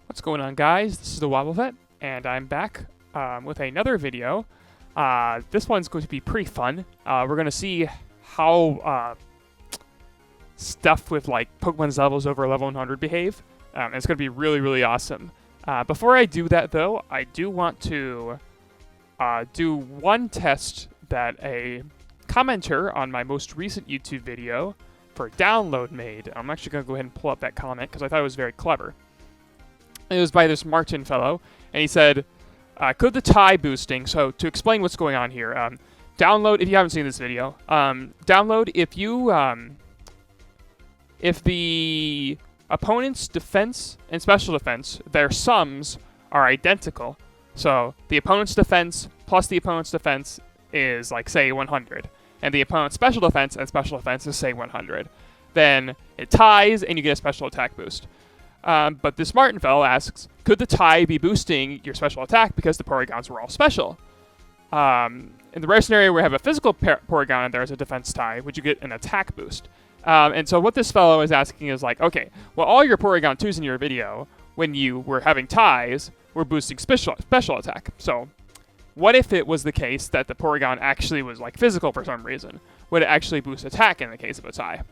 What's going on, guys? This is DaWoblefet, and I'm back with another video. This one's going to be pretty fun. We're going to see how stuff with like Pokemon's levels over level 100 behave. It's going to be really, really awesome. Before I do that, though, I do want to do one test that a commenter on my most recent YouTube video for download made. I'm actually going to go ahead and pull up that comment because I thought it was very clever. It was by this Martin fellow, and he said, could the tie boosting, so to explain what's going on here, download, if you haven't seen this video, download if the opponent's defense and special defense, their sums are identical, so the opponent's defense plus the opponent's defense is, like, say, 100, and the opponent's special defense and special defense is, say, 100, then it ties and you get a special attack boost. But this Martin fellow asks, could the tie be boosting your special attack because the Porygons were all special? In the rare scenario where you have a physical Porygon and there's a defense tie, would you get an attack boost? And so what this fellow is asking is like, okay, well, all your Porygon 2s in your video, when you were having ties, were boosting special attack. So what if it was the case that the Porygon actually was like physical for some reason? Would it actually boost attack in the case of a tie?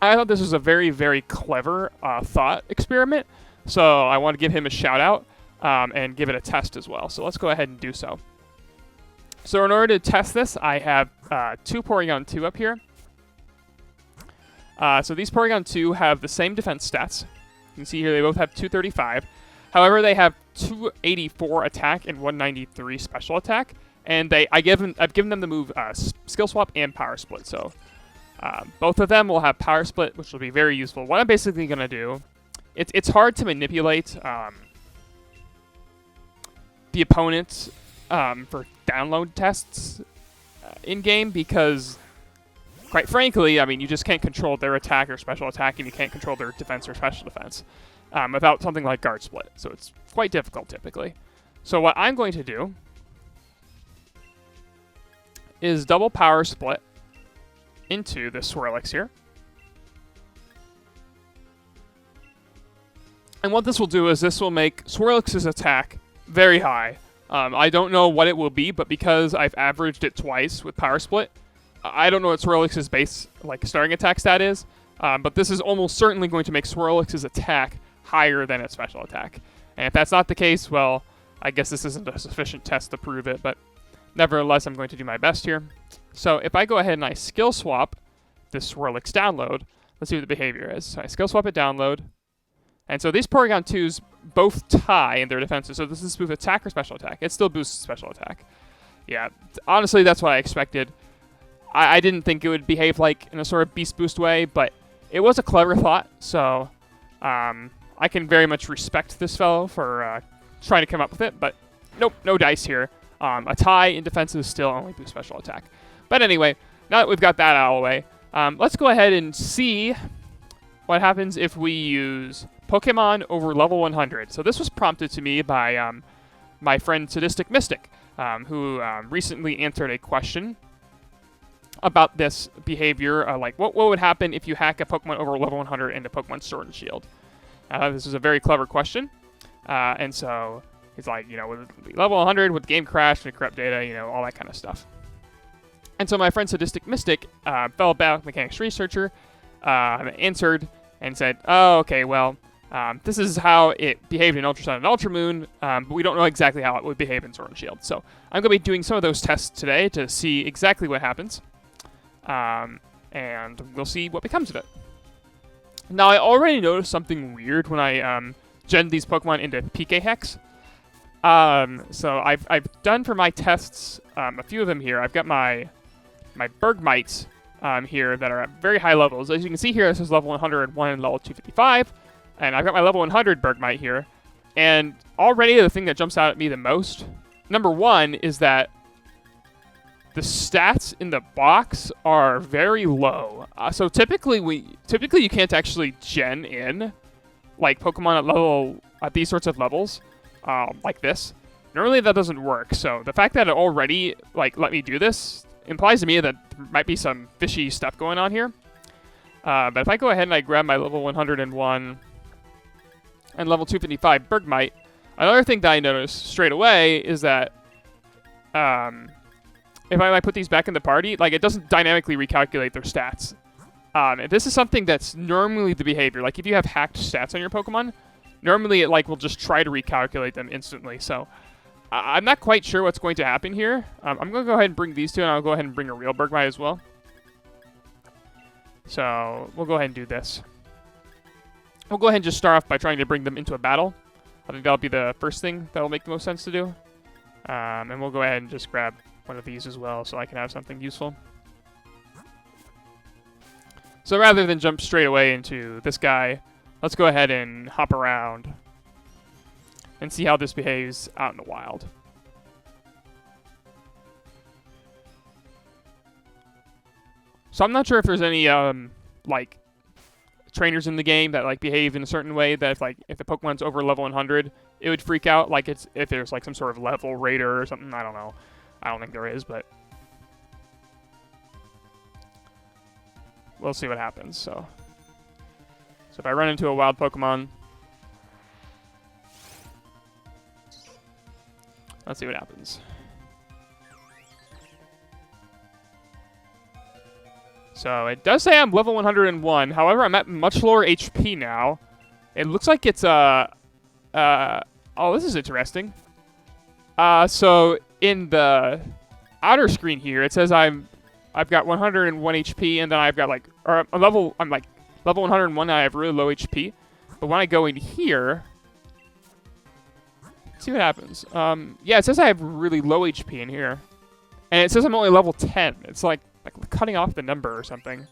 I thought this was a very, very clever thought experiment, so I want to give him a shout out and give it a test as well. So let's go ahead and do so. So in order to test this, I have two Porygon 2 up here. So these Porygon 2 have the same defense stats. You can see here they both have 235. However, they have 284 attack and 193 special attack, and I've given them the move Skill Swap and Power Split. So both of them will have Power Split, which will be very useful. What I'm basically going to do, it's hard to manipulate the opponent for download tests in-game because, quite frankly, I mean, you just can't control their attack or special attack, and you can't control their defense or special defense without something like Guard Split. So it's quite difficult, typically. So what I'm going to do is double Power Split into the Swirlix here. And what this will do is this will make Swirlix's attack very high. I don't know what it will be, but because I've averaged it twice with Power Split, I don't know what Swirlix's base, like, starting attack stat is, but this is almost certainly going to make Swirlix's attack higher than its special attack. And if that's not the case, well, I guess this isn't a sufficient test to prove it, but nevertheless, I'm going to do my best here. So if I go ahead and I skill swap this Swirlix download, let's see what the behavior is. So I skill swap it download. And so these Porygon 2s both tie in their defenses. So this is boost attack or special attack. It still boosts special attack. Yeah, honestly, that's what I expected. I didn't think it would behave like in a sort of beast boost way, but it was a clever thought. So I can very much respect this fellow for trying to come up with it. But nope, no dice here. A tie in defenses still only boosts special attack. But anyway, now that we've got that out of the way, let's go ahead and see what happens if we use Pokemon over level 100. So this was prompted to me by my friend Sadistic Mystic, who recently answered a question about this behavior, like what would happen if you hack a Pokemon over level 100 into Pokemon Sword and Shield. This was a very clever question, and so he's like, you know, would it be level 100 with game crash and corrupt data, you know, all that kind of stuff. And so my friend Sadistic Mystic, fellow biomechanics researcher, answered and said, oh, okay, well, this is how it behaved in Ultra Sun and Ultra Moon, but we don't know exactly how it would behave in Sword and Shield. So I'm going to be doing some of those tests today to see exactly what happens, and we'll see what becomes of it. Now, I already noticed something weird when I gen these Pokemon into PK Hex. So I've done for my tests a few of them here. I've got my Bergmites here that are at very high levels. As you can see here, this is level 101 and level 255. And I've got my level 100 Bergmite here. And already the thing that jumps out at me the most, number one, is that the stats in the box are very low. So typically you can't actually gen in like Pokemon at these sorts of levels like this. Normally that doesn't work. So the fact that it already like let me do this implies to me that there might be some fishy stuff going on here. But if I go ahead and I grab my level 101 and level 255 Bergmite. Another thing that I noticed straight away is that if I put these back in the party, like, it doesn't dynamically recalculate their stats. And this is something that's normally the behavior. Like, if you have hacked stats on your Pokemon, normally it like will just try to recalculate them instantly. So I'm not quite sure what's going to happen here. I'm going to go ahead and bring these two, and I'll go ahead and bring a real Bergmite as well. So we'll go ahead and do this. We'll go ahead and just start off by trying to bring them into a battle. I think that'll be the first thing that'll make the most sense to do. And we'll go ahead and just grab one of these as well so I can have something useful. So rather than jump straight away into this guy, let's go ahead and hop around and see how this behaves out in the wild. So I'm not sure if there's any like trainers in the game that like behave in a certain way that if the Pokemon's over level 100, it would freak out. Like if there's like some sort of level raider or something. I don't know. I don't think there is, but we'll see what happens. So if I run into a wild Pokemon, let's see what happens. So it does say I'm level 101. However, I'm at much lower HP now. It looks like it's oh, this is interesting. So in the outer screen here, it says I've got 101 HP, and then I've got I'm level 101, and I have really low HP. But when I go in here, let's see what happens. Yeah, it says I have really low HP in here, and it says I'm only level 10. It's like cutting off the number or something.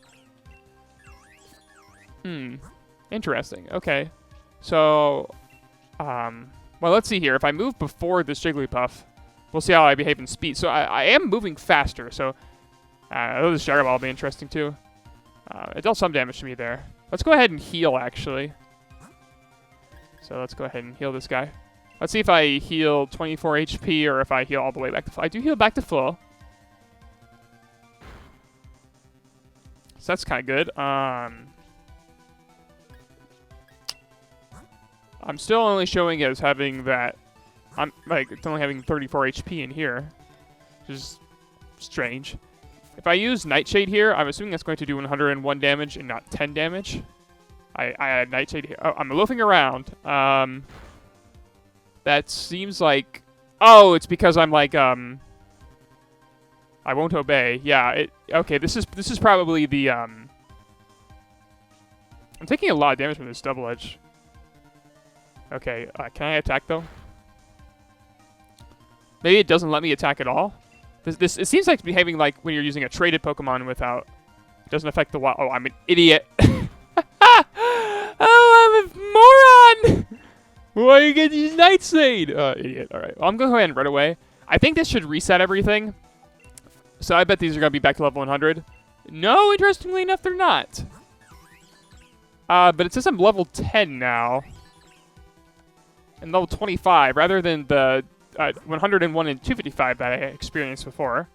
Interesting. Okay. So, well, let's see here. If I move before this Jigglypuff, we'll see how I behave in speed. So I am moving faster, so this Shadow Ball will be interesting too. It dealt some damage to me there. Let's go ahead and heal, actually. So let's go ahead and heal this guy. Let's see if I heal 24 HP or if I heal all the way back to full. I do heal back to full. So that's kind of good. I'm still only showing it as having that. It's only having 34 HP in here, which is strange. If I use Nightshade here, I'm assuming that's going to do 101 damage and not 10 damage. I had Nightshade here. Oh, I'm loafing around. That seems like... Oh, it's because I'm I won't obey. Yeah, okay, this is probably the, I'm taking a lot of damage from this double edge. Okay, can I attack, though? Maybe it doesn't let me attack at all? It seems like it's behaving like when you're using a traded Pokemon without... It doesn't affect the wild... Oh, I'm an idiot. Oh, I'm a moron! Why you get these Nightshade? Idiot. Alright, well, I'm going to go ahead and run away. I think this should reset everything. So I bet these are going to be back to level 100. No, interestingly enough, they're not. But it says I'm level 10 now. And level 25, rather than the 101 and 255 that I experienced before.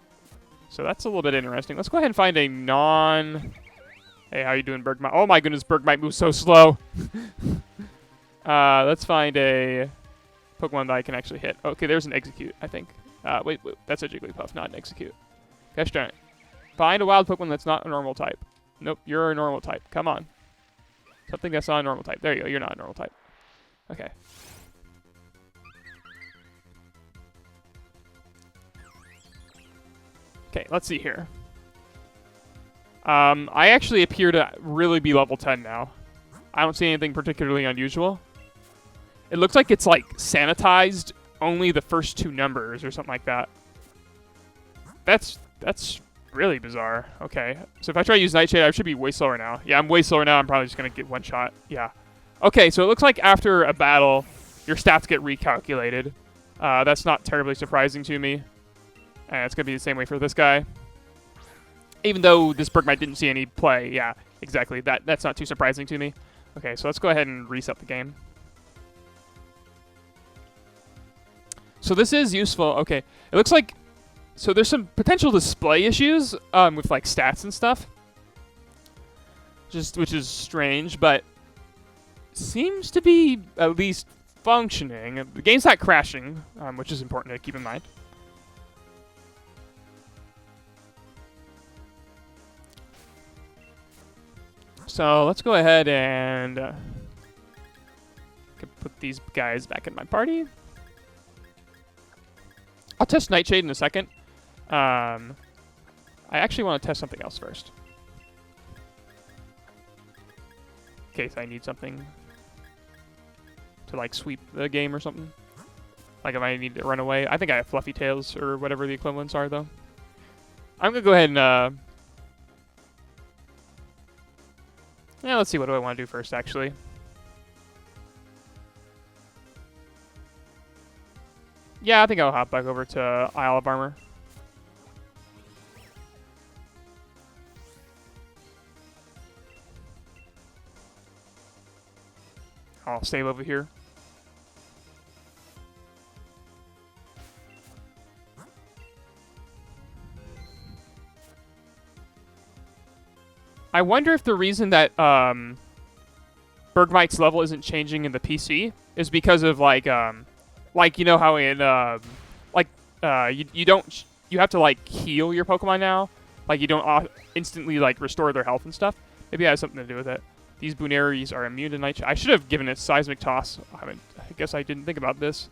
So that's a little bit interesting. Let's go ahead and find a non... Hey, how you doing, Bergmite? Oh my goodness, Bergmite moves so slow. Let's find a Pokemon that I can actually hit. Okay, there's an Execute, I think. Wait, that's a Jigglypuff, not an Execute. Gosh darn it. Find a wild Pokemon that's not a normal type. Nope, you're a normal type. Come on. Something that's not a normal type. There you go, you're not a normal type. Okay. Okay, let's see here. I actually appear to really be level 10 now. I don't see anything particularly unusual. It looks like it's like sanitized only the first two numbers or something like that. That's really bizarre. Okay, so if I try to use Nightshade, I should be way slower now. Yeah, I'm way slower now. I'm probably just going to get one shot. Yeah. Okay, so it looks like after a battle, your stats get recalculated. That's not terribly surprising to me. And it's going to be the same way for this guy. Even though this Bergmite didn't see any play. Yeah, exactly. That's not too surprising to me. Okay, so let's go ahead and reset the game. So this is useful. Okay, it looks like... So there's some potential display issues with like stats and stuff. Which is strange, but... seems to be at least functioning. The game's not crashing, which is important to keep in mind. So let's go ahead and put these guys back in my party. I'll test Nightshade in a second. I actually want to test something else first. In case I need something to, like, sweep the game or something. Like if I need to run away. I think I have Fluffy Tails or whatever the equivalents are, though. I'm going to go ahead and... yeah, let's see. What do I want to do first, actually? Yeah, I think I'll hop back over to Isle of Armor. I'll save over here. I wonder if the reason that Bergmite's level isn't changing in the PC is because of like you know how in you have to like heal your Pokemon now, like you don't instantly like restore their health and stuff. Maybe it has something to do with it. These Bunearies are immune to Nightshade. I should have given it Seismic Toss. I guess I didn't think about this.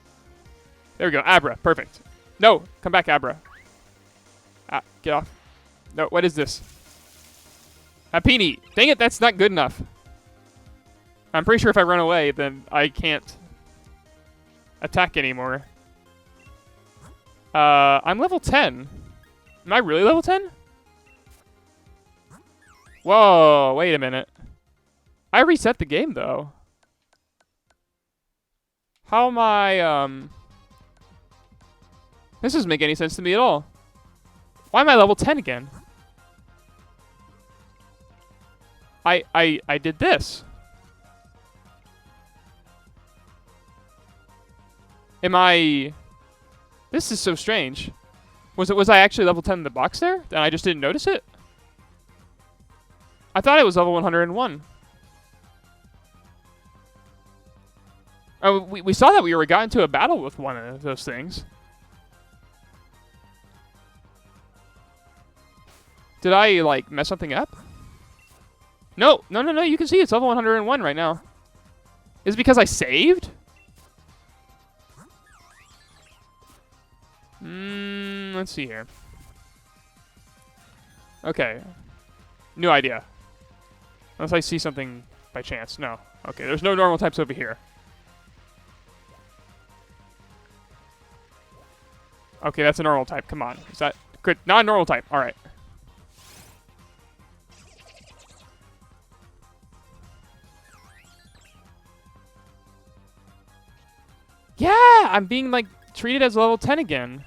There we go. Abra. Perfect. No. Come back, Abra. Get off. No. What is this? Happini. Dang it. That's not good enough. I'm pretty sure if I run away, then I can't attack anymore. I'm level 10. Am I really level 10? Whoa. Wait a minute. I reset the game, though. How am I, This doesn't make any sense to me at all. Why am I level 10 again? I did this. Am I... This is so strange. Was I actually level 10 in the box there? And I just didn't notice it? I thought it was level 101. Oh, we saw that we got into a battle with one of those things. Did I, like, mess something up? No, you can see it's level 101 right now. Is it because I saved? Let's see here. Okay. New idea. Unless I see something by chance. No. Okay, there's no normal types over here. Okay, that's a normal type. Come on. Is that good? Non-normal type. All right. Yeah, I'm being, like, treated as level 10 again.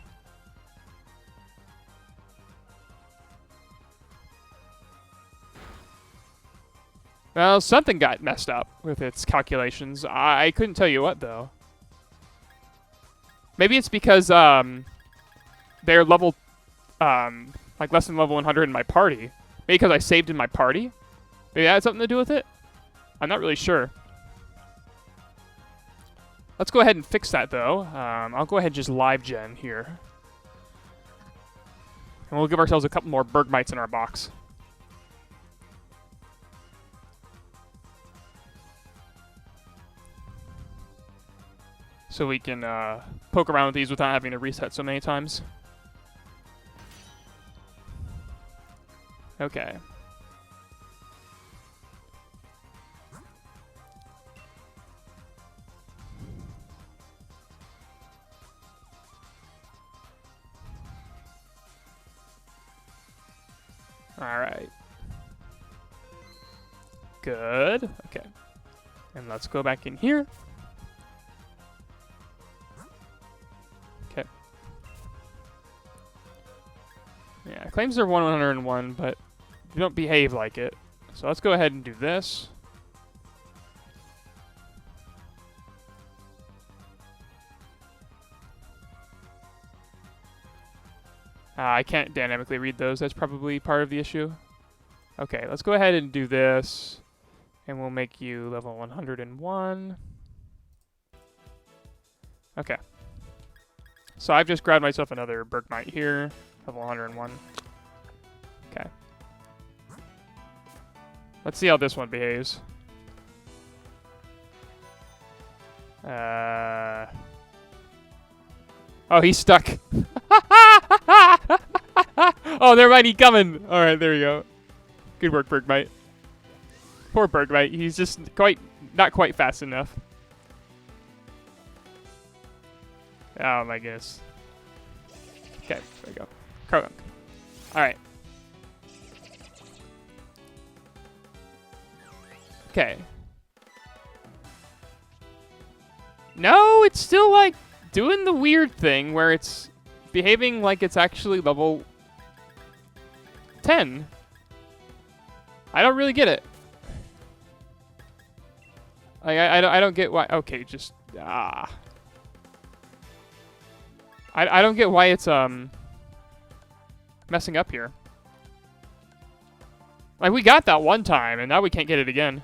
Well, something got messed up with its calculations. I couldn't tell you what, though. Maybe it's because, they're level, like, less than level 100 in my party. Maybe because I saved in my party? Maybe that had something to do with it? I'm not really sure. Let's go ahead and fix that, though. I'll go ahead and just live gen here. And we'll give ourselves a couple more Bergmites in our box. So we can poke around with these without having to reset so many times. Okay. Alright. Good. Okay. And let's go back in here. Okay. Yeah, it claims they're 101, but they don't behave like it. So let's go ahead and do this. I can't dynamically read those. That's probably part of the issue. Okay, let's go ahead and do this. And we'll make you level 101. Okay. So I've just grabbed myself another Bergmite here. Level 101. Okay. Let's see how this one behaves. Oh, he's stuck. Oh, there might be coming. All right, there we go. Good work, Bergmite. Poor Bergmite. He's just not quite fast enough. Oh my goodness. Okay, there we go. Krogunk. All right. Okay. No, it's still like doing the weird thing where it's behaving like it's actually level 10. I don't really get it. I don't get why. Okay, just I don't get why it's messing up here. Like we got that one time and now we can't get it again.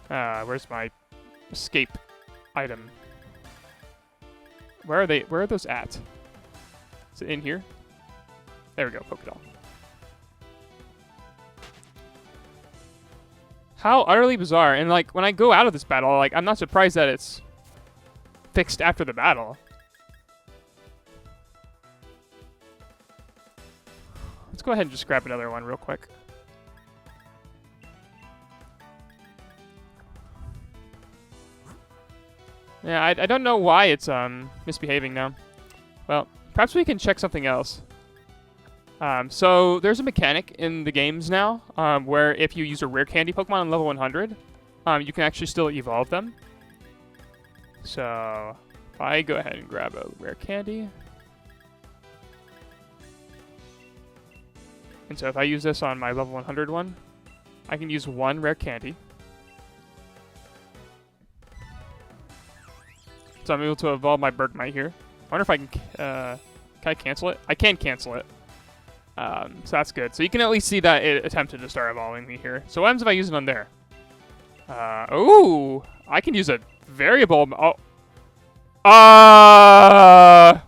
Where's my escape item? Where are they? Where are those at? Is it in here? There we go, Pokédoll. How utterly bizarre. And like when I go out of this battle, like I'm not surprised that it's fixed after the battle. Let's go ahead and just grab another one real quick. Yeah, I don't know why it's misbehaving now. Well, perhaps we can check something else. So there's a mechanic in the games now where if you use a rare candy Pokemon on level 100, you can actually still evolve them. So if I go ahead and grab a rare candy. And so if I use this on my level 100 one, I can use one rare candy. So I'm able to evolve my Bergmite here. I wonder if I can I cancel it? I can cancel it. So that's good. So you can at least see that it attempted to start evolving me here. So what happens if I use it on there? Ooh, I can use a variable. Oh.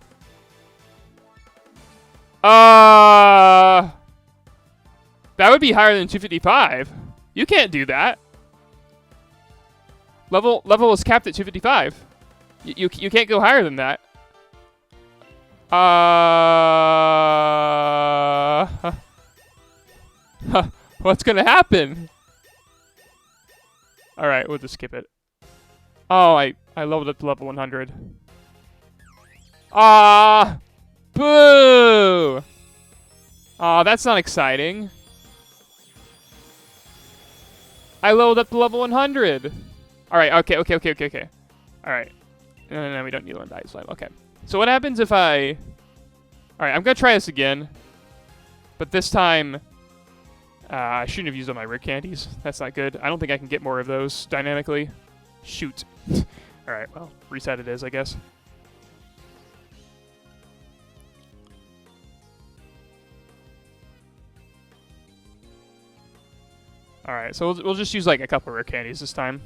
That would be higher than 255. You can't do that. Level is capped at 255. You can't go higher than that. What's gonna happen? All right, we'll just skip it. Oh, I leveled up to level 100. Boo! That's not exciting. I leveled up to level 100. All right, okay. All right. No, we don't need one dice slime. Okay. So what happens if I... All right, I'm going to try this again. But this time, I shouldn't have used all my rare candies. That's not good. I don't think I can get more of those dynamically. Shoot. All right, well, reset it is, I guess. All right, so we'll just use like a couple rare candies this time.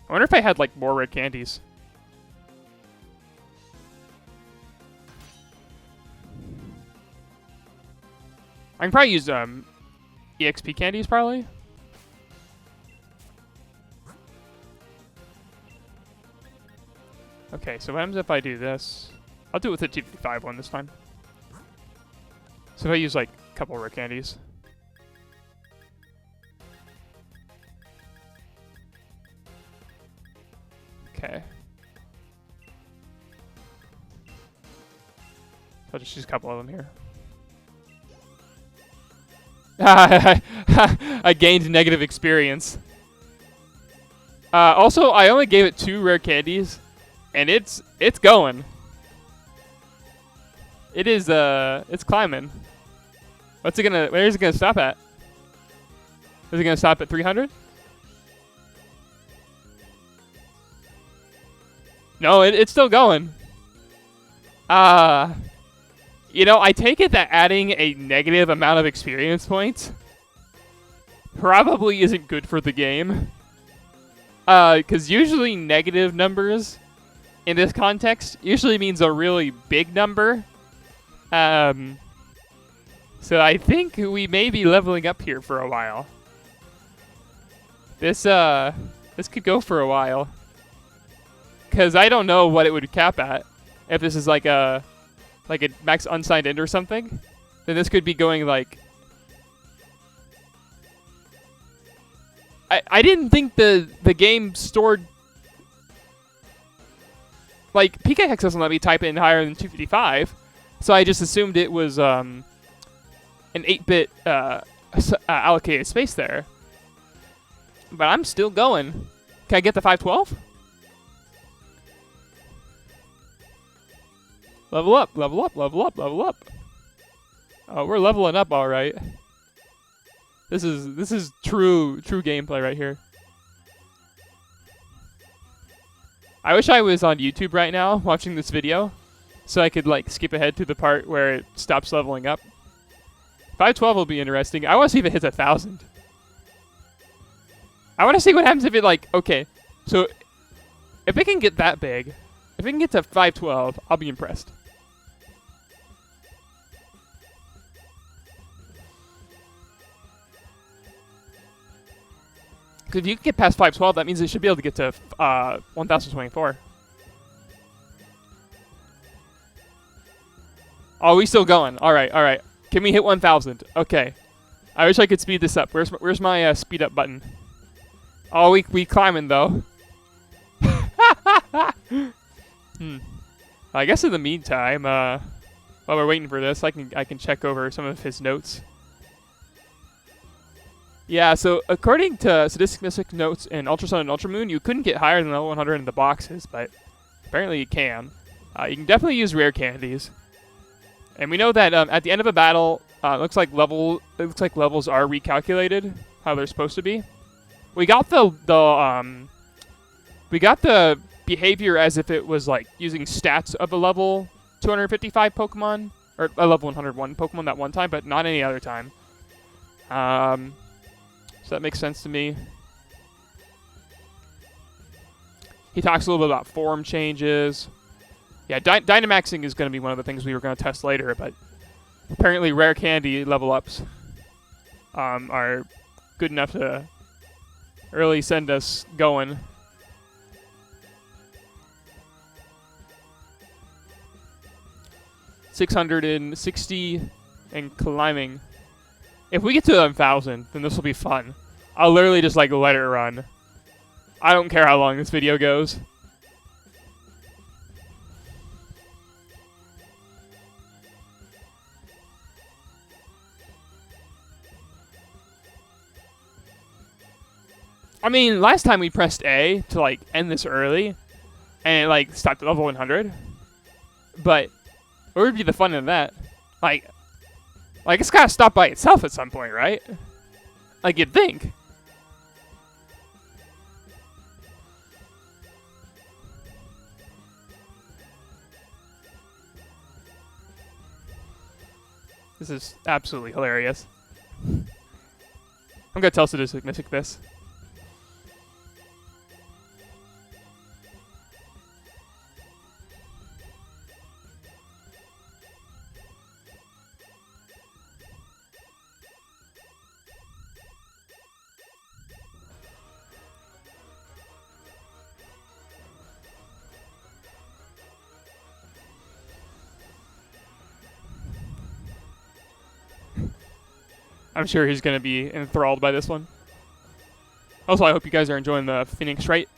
I wonder if I had like more red candies. I can probably use EXP candies probably. Okay, so what happens if I do this? I'll do it with the 255 one this time. So if I use like a couple rare candies. Okay. I'll just use a couple of them here. I gained negative experience. Also, I only gave it 2 rare candies, and it's going. It is it's climbing. Where is it gonna stop at? Is it gonna stop at 300? No, it's still going. You know, I take it that adding a negative amount of experience points probably isn't good for the game. Because usually negative numbers in this context usually means a really big number. So I think we may be leveling up here for a while. This could go for a while. Because I don't know what it would cap at. If this is like a max unsigned end or something, then this could be going like... I didn't think the game stored... Like, PKX doesn't let me type in higher than 255, so I just assumed it was an 8-bit allocated space there. But I'm still going. Can I get the 512? Level up, level up, level up, level up. Oh, we're leveling up all right. This is true gameplay right here. I wish I was on YouTube right now watching this video so I could like skip ahead to the part where it stops leveling up. 512 will be interesting. I want to see if it hits 1,000. I want to see what happens if it like, okay, so if it can get that big, if it can get to 512, I'll be impressed. Because if you can get past 512, that means it should be able to get to 1024. Oh, we still going. All right, all right. Can we hit 1000? Okay. I wish I could speed this up. Where's my speed up button? Oh, we climbing though. I guess in the meantime, while we're waiting for this, I can check over some of his notes. Yeah, so according to Sadistic Mystic notes in Ultrasun and Ultramoon, you couldn't get higher than level 100 in the boxes, but apparently you can. You can definitely use rare candies, and we know that at the end of a battle, it looks like levels are recalculated how they're supposed to be. We got the behavior as if it was like using stats of a level 255 Pokemon or a level 101 Pokemon that one time, but not any other time. So that makes sense to me. He talks a little bit about form changes. Yeah, Dynamaxing is going to be one of the things we were going to test later, but apparently rare candy level ups are good enough to really send us going. $660 and climbing. If we get to 1,000, then this will be fun. I'll literally just like let it run. I don't care how long this video goes. I mean, last time we pressed A to like end this early, and it like stopped at level 100. But where would be the fun in that? Like it's gotta stop by itself at some point, right? Like you'd think. This is absolutely hilarious. I'm gonna tell Sadistic Mystic this. I'm sure he's going to be enthralled by this one. Also, I hope you guys are enjoying the Phoenix Wright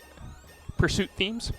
pursuit themes.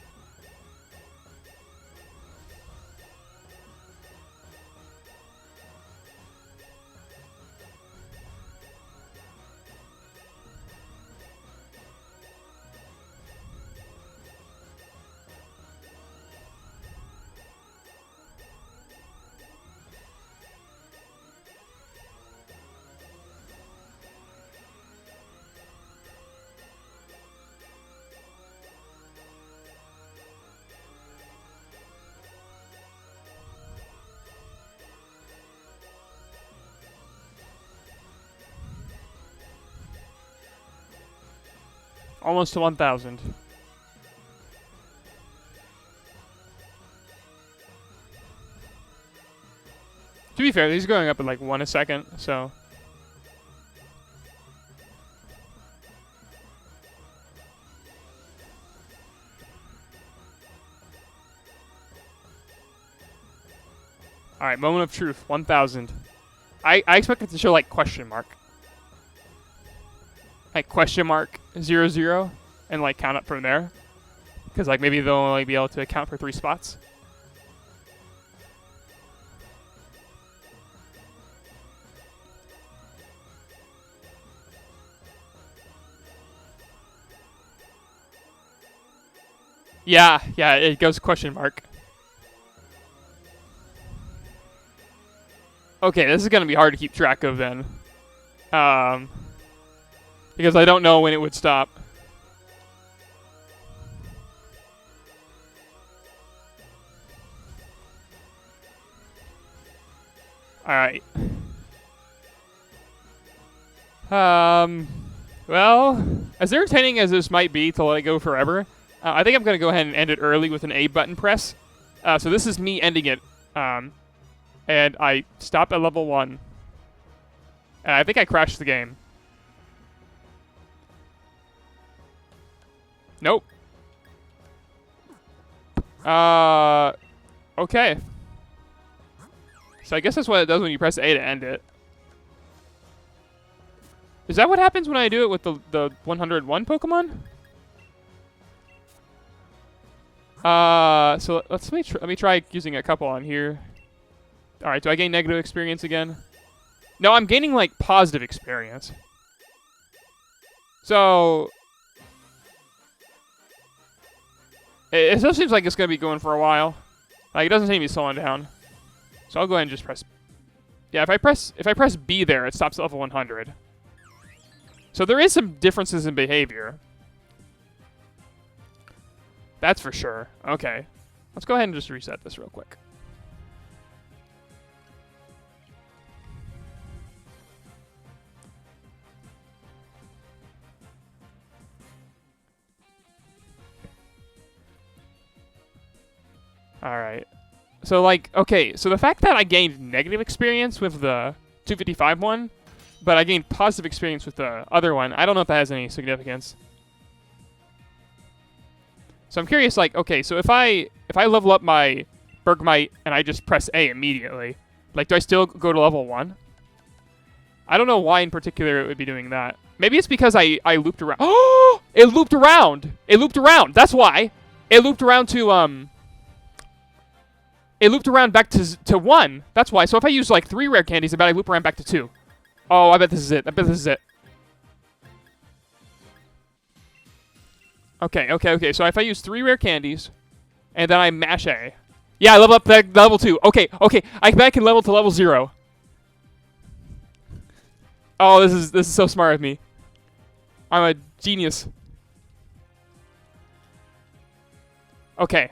Almost to 1,000. To be fair, these are going up in like 1 a second, so. Alright, moment of truth, 1,000. I expect it to show like question mark. Like question mark 00 and like count up from there. Because like maybe they'll only be able to account for 3 spots. Yeah, it goes question mark. Okay, this is going to be hard to keep track of then. Because I don't know when it would stop. Alright. Well, as entertaining as this might be to let it go forever, I think I'm going to go ahead and end it early with an A button press. So this is me ending it. And I stop at level 1. And I think I crashed the game. Nope. Okay. So I guess that's what it does when you press A to end it. Is that what happens when I do it with the 101 Pokemon? So let me try using a couple on here. All right, do I gain negative experience again? No, I'm gaining like positive experience. So it still seems like it's gonna be going for a while. Like it doesn't seem to be slowing down. So I'll go ahead and just press. Yeah, if I press B there, it stops at level 100. So there is some differences in behavior. That's for sure. Okay. Let's go ahead and just reset this real quick. Alright. So, like, okay, so the fact that I gained negative experience with the 255 one, but I gained positive experience with the other one, I don't know if that has any significance. So I'm curious, like, okay, so if I level up my Bergmite and I just press A immediately, like, do I still go to level 1? I don't know why in particular it would be doing that. Maybe it's because I looped around. Oh! It looped around! It looped around! That's why! It looped around to, It looped around back to 1. That's why. So if I use, like, 3 rare candies, I bet I loop around back to 2. Oh, I bet this is it. I bet this is it. Okay. So if I use 3 rare candies, and then I mash A. Yeah, I level up to level 2. Okay. I bet I can level to level 0. Oh, this is so smart of me. I'm a genius. Okay.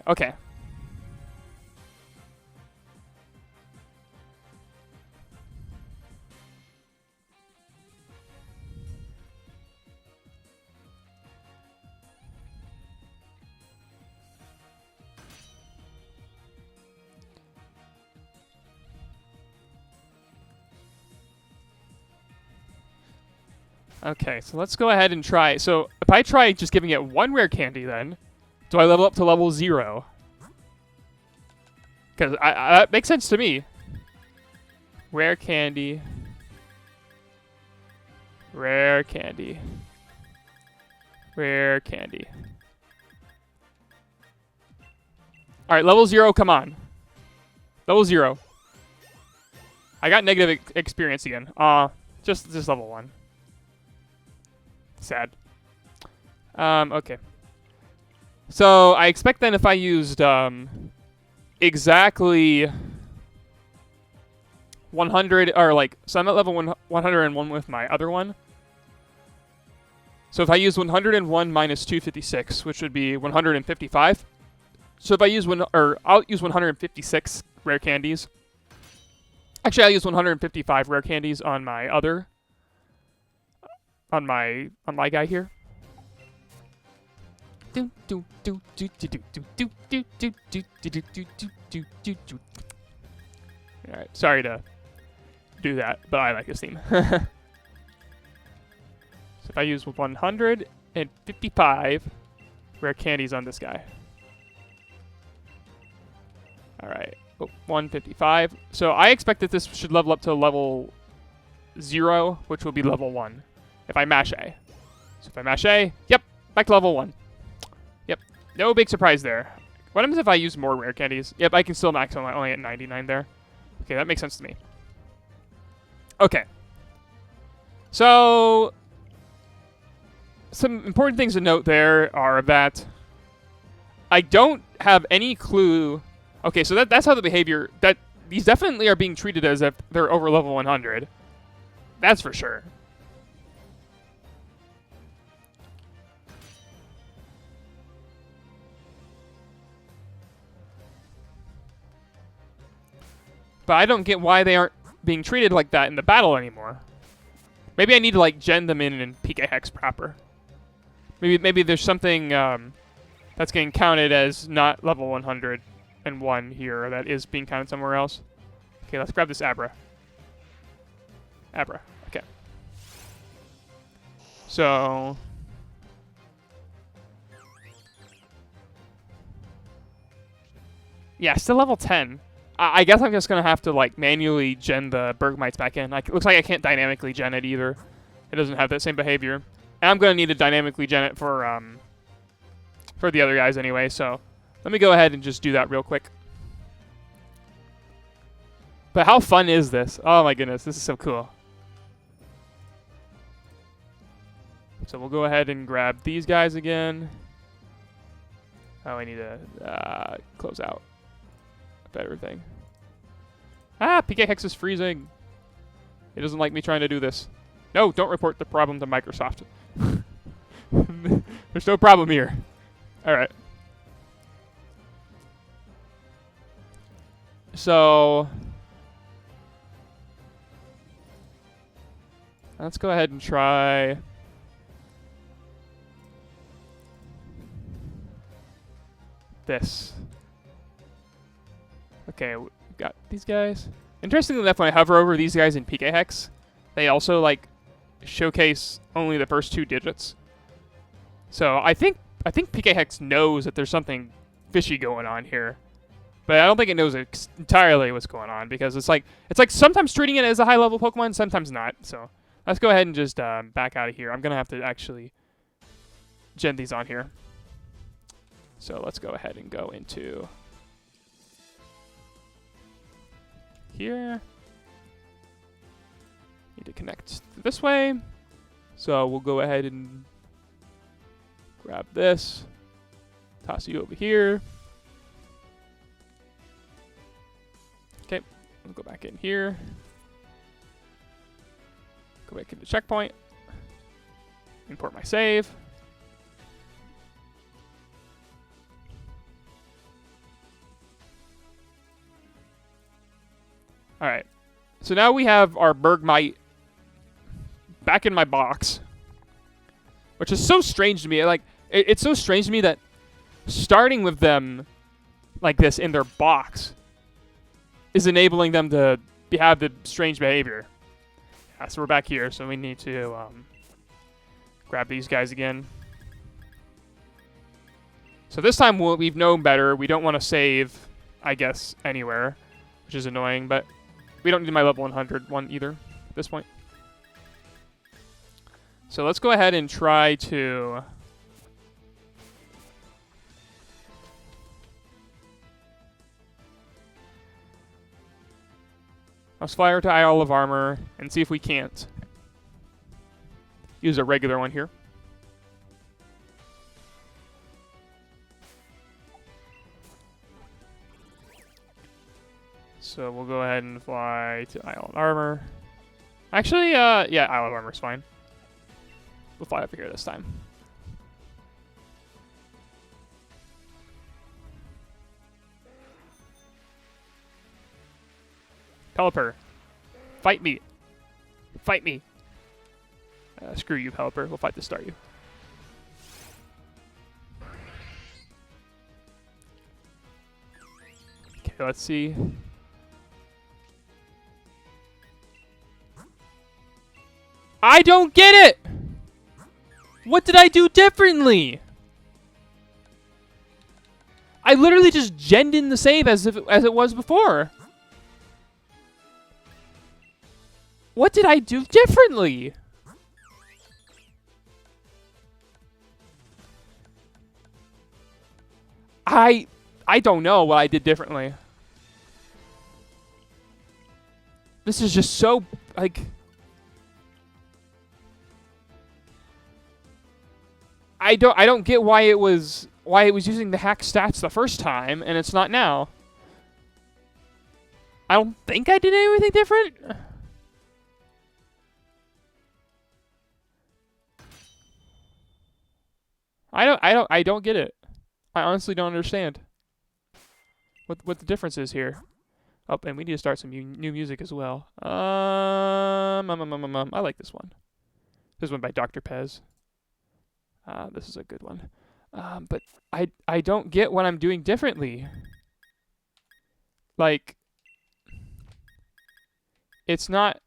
Okay, so let's go ahead and try. So if I try just giving it 1 rare candy, then do I level up to level 0? Because that makes sense to me. Rare candy. Rare candy. Rare candy. All right, level 0. Come on. Level 0. I got negative experience again. Just level 1. Sad. Okay. So I expect then if I used exactly 100 or like so I'm at level 101 with my other one. So if I use 101 minus 256, which would be 155. So if I use I'll use 156 rare candies. Actually, I'll use 155 rare candies on my other. On my guy here. Alright, sorry to do that, but I like this theme. So if I use 155 rare candies on this guy. Alright, 155. So I expect that this should level up to level 0, which will be level 1 if I mash A. So if I mash A, yep, back to level 1. Yep, no big surprise there. What happens if I use more rare candies? Yep, I can still max on only at 99 there. Okay, that makes sense to me. Okay. So, some important things to note there are that I don't have any clue. Okay, so that's how the behavior, that these definitely are being treated as if they're over level 100. That's for sure. But I don't get why they aren't being treated like that in the battle anymore. Maybe I need to like gen them in PK Hex proper. Maybe there's something that's getting counted as not level 101 here that is being counted somewhere else. Okay, let's grab this Abra. Abra. Okay. So yeah, still level 10. I guess I'm just going to have to, like, manually gen the Bergmites back in. It looks like I can't dynamically gen it either. It doesn't have that same behavior. And I'm going to need to dynamically gen it for the other guys anyway, so let me go ahead and just do that real quick. But how fun is this? Oh my goodness, this is so cool. So we'll go ahead and grab these guys again. Oh, I need to close out everything. Ah, PK Hex is freezing. It doesn't like me trying to do this. No, don't report the problem to Microsoft. There's no problem here. Alright. So let's go ahead and try this. Okay, we got these guys. Interestingly enough, when I hover over these guys in PK Hex, they also, like, showcase only the first 2 digits. So I think PK Hex knows that there's something fishy going on here. But I don't think it knows entirely what's going on, because it's like sometimes treating it as a high-level Pokemon, sometimes not. So let's go ahead and just back out of here. I'm going to have to actually gen these on here. So let's go ahead and go into here. Need to connect this way. So we'll go ahead and grab this. Toss you over here. Okay, we'll go back in here. Go back into checkpoint. Import my save. Alright, so now we have our Bergmite back in my box, which is so strange to me. Like, it's so strange to me that starting with them like this in their box is enabling them to have the strange behavior. Yeah, so we're back here, so we need to grab these guys again. So this time we've known better. We don't want to save, I guess, anywhere, which is annoying, but we don't need my level 100 one either at this point. So let's go ahead and try to let's fly over to Isle of Armor and see if we can't use a regular one here. So we'll go ahead and fly to Isle of Armor. Actually, yeah, Isle of Armor is fine. We'll fly over here this time. Pelipper, fight me. Fight me. Screw you, Pelipper. We'll fight to start you. Okay, let's see. I don't get it! What did I do differently? I literally just genned in the save as it was before. What did I do differently? I don't know what I did differently. This is just so, like... I don't get why it was using the hack stats the first time and it's not now. I don't think I did anything different. I don't get it. I honestly don't understand what the difference is here. Oh, and we need to start some new music as well. I like this one. This one by Dr. Pez. This is a good one. But I don't get what I'm doing differently. Like, it's not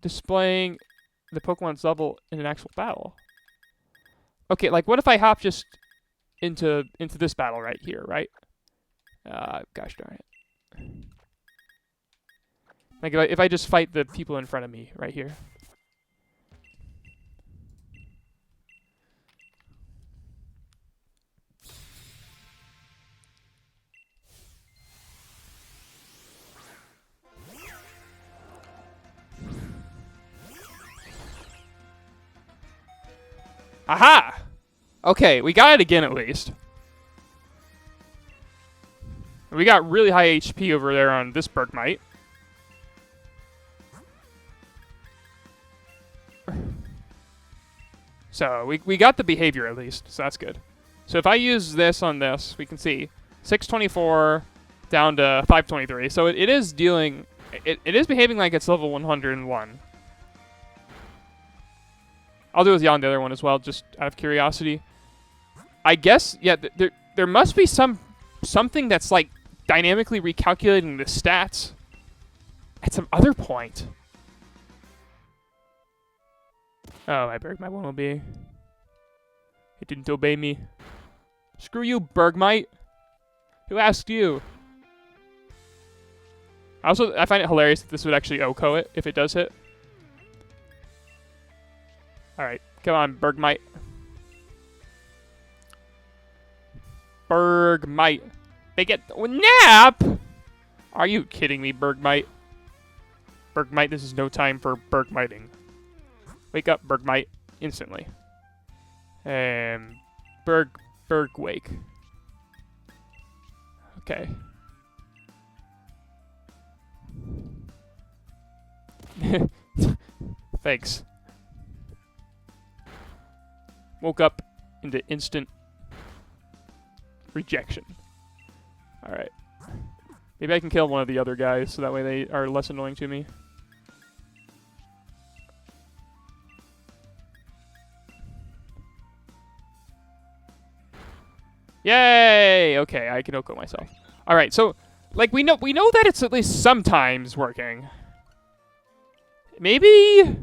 displaying the Pokemon's level in an actual battle. Okay, like what if I hop just into this battle right here, right? Gosh darn it. Like if I just fight the people in front of me right here. Aha! Okay, we got it again at least. We got really high HP over there on this Bergmite. So, we got the behavior at least, so that's good. So if I use this on this, we can see 624 down to 523. So it is dealing... It is behaving like it's level 101. I'll do it with you on the other one as well, just out of curiosity. I guess, yeah, there must be something that's like dynamically recalculating the stats at some other point. Oh, my Bergmite won't obey. It didn't obey me. Screw you, Bergmite. Who asked you? I find it hilarious that this would actually OHKO it if it does hit. Alright, come on, Bergmite. Bergmite. They get nap! Are you kidding me, Bergmite? Bergmite, this is no time for Bergmiting. Wake up, Bergmite, instantly. Bergwake. Okay. Thanks. Woke up into instant rejection. Alright. Maybe I can kill one of the other guys so that way they are less annoying to me. Yay! Okay, I can OHKO myself. Alright, so like we know that it's at least sometimes working. Maybe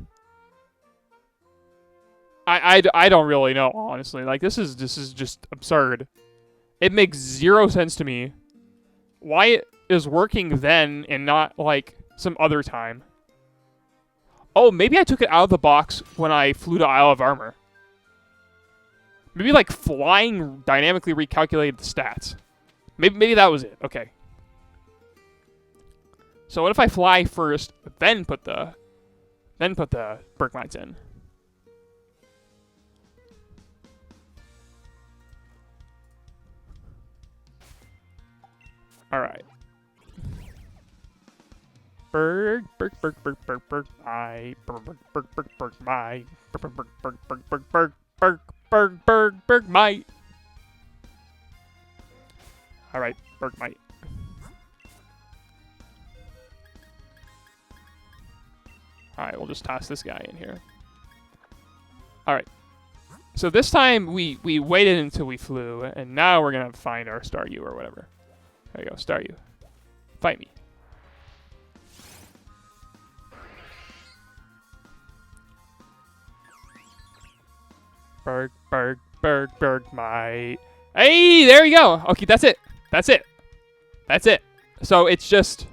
I don't really know, honestly. Like this is just absurd. It makes zero sense to me why it is working then and not like some other time. Oh, maybe I took it out of the box when I flew to Isle of Armor. Maybe like flying dynamically recalculated the stats. Maybe that was it. Okay. So what if I fly first, then put the Bergmites in? All right. Berg, my, Bergmite. All right, Bergmite. All right, we'll just toss this guy in here. All right. So this time we waited until we flew, and now we're gonna find our Staryu or whatever. There you go, Staryu. Fight me. Bergmite. Hey, there you go. Okay, that's it. That's it. That's it. So it's just...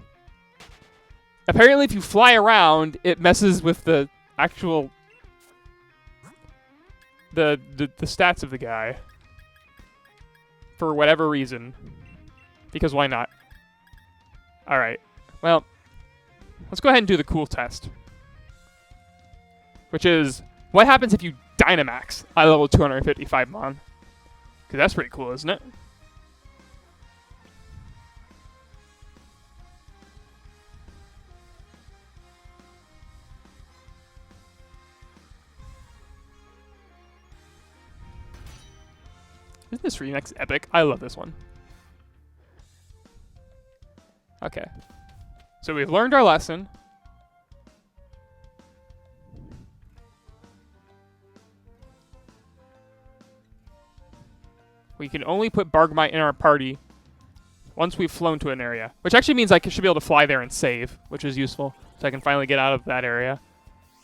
Apparently if you fly around, it messes with the actual... The stats of the guy. For whatever reason. Because why not? Alright. Well, let's go ahead and do the cool test. Which is, what happens if you Dynamax at level 255 Mon? Because that's pretty cool, isn't it? Isn't this remix epic? I love this one. Okay. So we've learned our lesson. We can only put Bergmite in our party once we've flown to an area. Which actually means I should be able to fly there and save, which is useful. So I can finally get out of that area.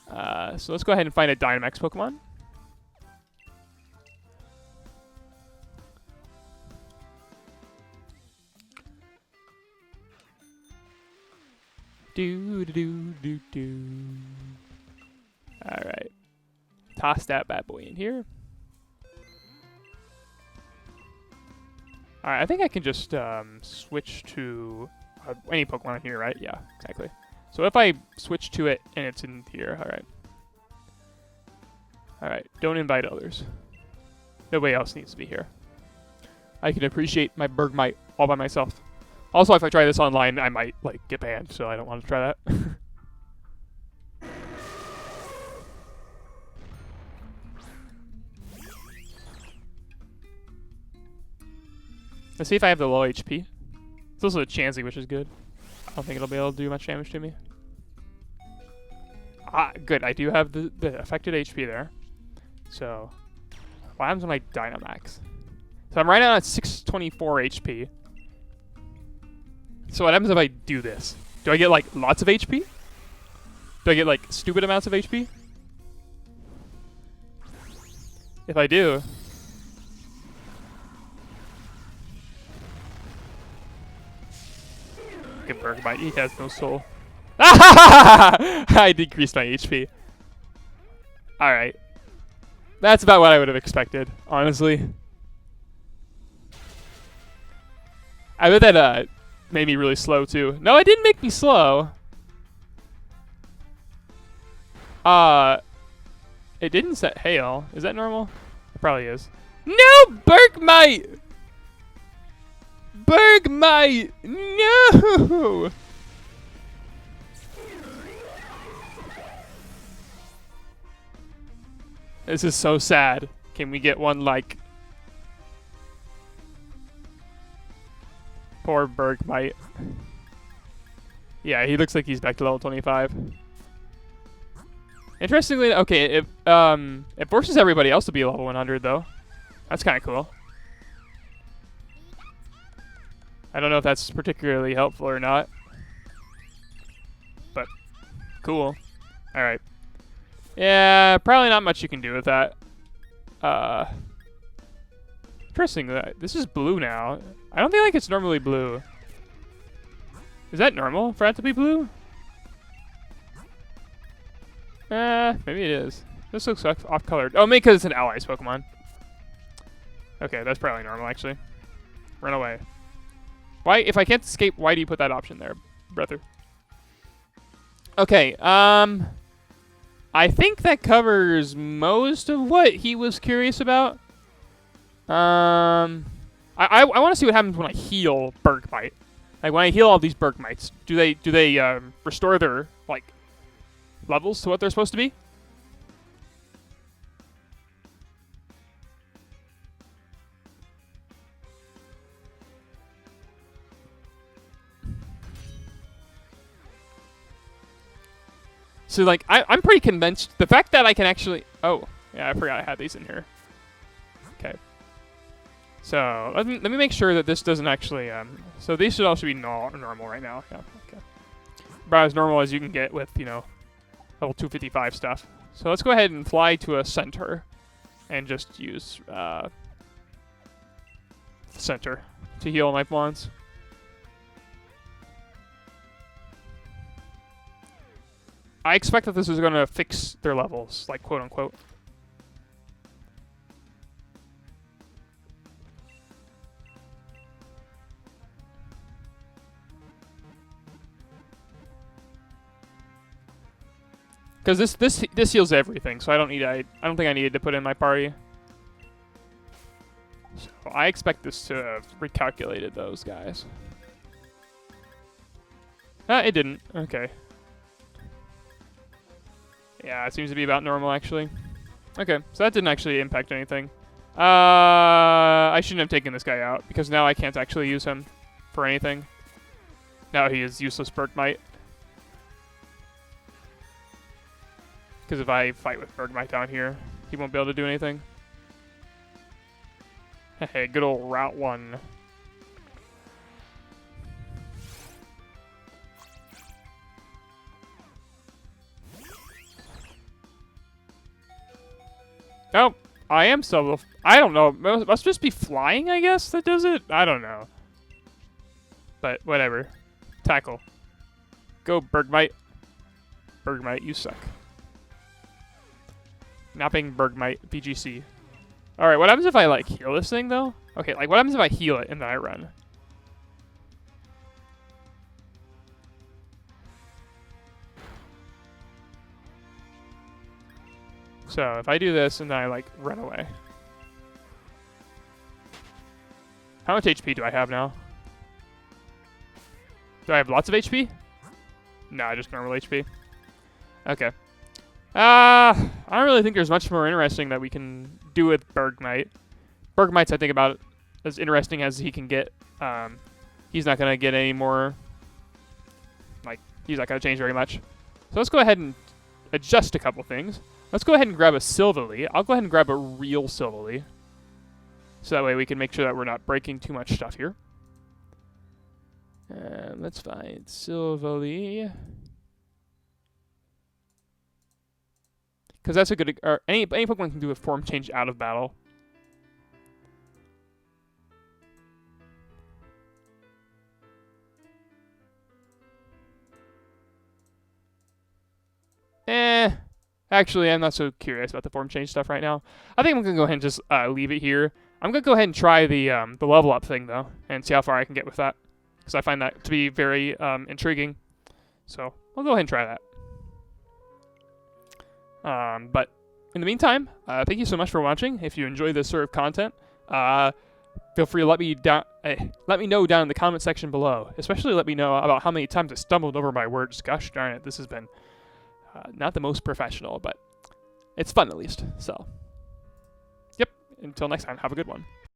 So let's go ahead and find a Dynamax Pokemon. Alright. Toss that bad boy in here. Alright, I think I can just switch to any Pokemon in here, right? Yeah, exactly. So if I switch to it and it's in here, alright. Alright, don't invite others. Nobody else needs to be here. I can appreciate my Bergmite all by myself. Also, if I try this online, I might, like, get banned, so I don't want to try that. Let's see if I have the low HP. It's also a Chansey, which is good. I don't think it'll be able to do much damage to me. Ah, good. I do have the affected HP there. So, what happens when I Dynamax? So I'm right now at 624 HP. So what happens if I do this? Do I get, like, lots of HP? Do I get, like, stupid amounts of HP? If I do... Get Bergmite, he has no soul. I decreased my HP. Alright. That's about what I would have expected, honestly. I bet that, made me really slow too. No, it didn't make me slow. It didn't set hail. Is that normal? It probably is. No, Bergmite! Bergmite! No! This is so sad. Can we get one like... Poor Bergmite. Yeah, he looks like he's back to level 25. Interestingly, okay, it forces everybody else to be level 100 though. That's kind of cool. I don't know if that's particularly helpful or not. But cool. Alright. Yeah, probably not much you can do with that. Interesting. This is blue now. I don't feel like it's normally blue. Is that normal for it to be blue? Maybe it is. This looks off-colored. Oh, maybe because it's an allies Pokemon. Okay, that's probably normal, actually. Run away. Why? If I can't escape, why do you put that option there, brother? Okay, I think that covers most of what he was curious about. I want to see what happens when I heal Bergmite. Like when I heal all these Bergmites, do they restore their like levels to what they're supposed to be? So like I'm pretty convinced the fact that I can actually yeah, I forgot I had these in here. Okay. So let me make sure that this doesn't actually. So these should also be normal right now. Yeah. Okay. About as normal as you can get with level 255 stuff. So let's go ahead and fly to a center, and just use center to heal my pawns. I expect that this is going to fix their levels, like quote unquote. Because this heals everything, so I don't think I needed to put in my party. So I expect this to have recalculated those guys. It didn't. Okay. Yeah, it seems to be about normal actually. Okay, so that didn't actually impact anything. I shouldn't have taken this guy out because now I can't actually use him for anything. Now he is useless Bergmite. Because if I fight with Bergmite down here, he won't be able to do anything. Hey, good old Route 1. Oh, I am solo. I don't know. Must just be flying, I guess, that does it? I don't know. But whatever. Tackle. Go, Bergmite. Bergmite, you suck. Napping Bergmite, BGC. Alright, what happens if I, like, heal this thing, though? Okay, like, what happens if I heal it and then I run? So, if I do this and then I, like, run away. How much HP do I have now? Do I have lots of HP? No, just normal HP. Okay. I don't really think there's much more interesting that we can do with Bergmite. Bergmite's, I think, about as interesting as he can get. He's not going to get any more... Like, he's not going to change very much. So let's go ahead and adjust a couple things. Let's go ahead and grab a Silvally. I'll go ahead and grab a real Silvally. So that way we can make sure that we're not breaking too much stuff here. Let's find Silvally. Because that's a good... Or any Pokemon can do a form change out of battle. Actually, I'm not so curious about the form change stuff right now. I think I'm going to go ahead and just leave it here. I'm going to go ahead and try the level up thing, though, and see how far I can get with that. Because I find that to be very intriguing. So, I'll go ahead and try that. But in the meantime, thank you so much for watching. If you enjoy this sort of content, feel free to let me know down in the comment section below. Especially let me know about how many times I stumbled over my words. Gosh darn it, this has been not the most professional, but it's fun at least. So, yep, until next time, have a good one.